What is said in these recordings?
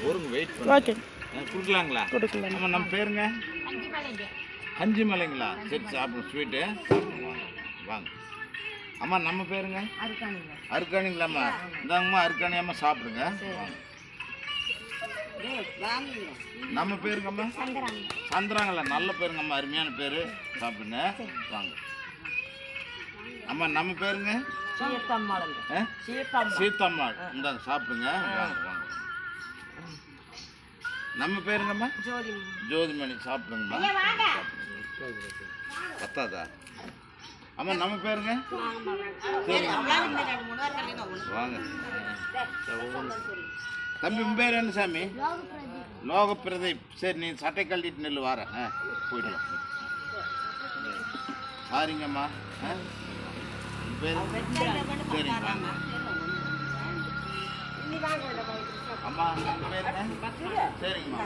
ஒருங்க wait பண்ணுங்க. Okay கொடுக்கலாங்களா? கொடுக்கலாம். ஆமாம், நம்ம பேருங்க அஞ்சு மலைங்களா? சரி, சாப்பிடுங்க. ஸ்வீட்டு வாங்க. அம்மா நம்ம பேருங்க அருக்காணிங்களாம்மா? இந்தாங்கம்மா அருக்காணியம்மா, சாப்பிடுங்க. நம்ம பேருங்கம்மா சந்திராங்களா? நல்ல பேருங்கம்மா, அருமையான பேர். சாப்பிடுங்க, வாங்க. அம்மா நம்ம பேருங்க சீத்தம்மாள். இந்தாங்க சாப்பிடுங்க, வாங்க வாங்க. நம்ம பேருங்கம்மா ஜோதிமணி. சாப்பிடுங்கம்மா. பத்தாதா? அம்மா நம்ம பேருங்க வாங்க. தம்பி உன் பேர் என்ன சாமி? லோக பிரதீப். சரி, நீ சட்டை கழட்டிட்டு நெல் வார போயிடலாம். சாரிங்கம்மா. பேர் சரிங்க வாங்க. அம்மா நம்ம பேருங்க சரிங்கம்மா.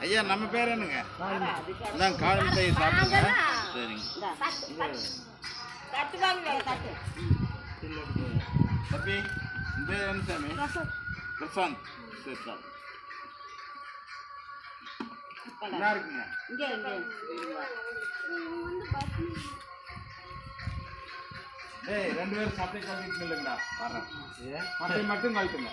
ஐயா நம்ம பேர் என்னங்க? இந்தாங்க கால் மிட்டாயை சாப்பிடுங்க. சரிங்க தம்பி, உன் பேர் என்ன சாமி? பிரசாந்த். சரி சார், என்ன இருக்குங்க? ஏய், 2 பேரும் சட்டை கழட்டிட்டு இல்லைங்கடா. வரேன், சட்டை மட்டும் கழட்டுங்க.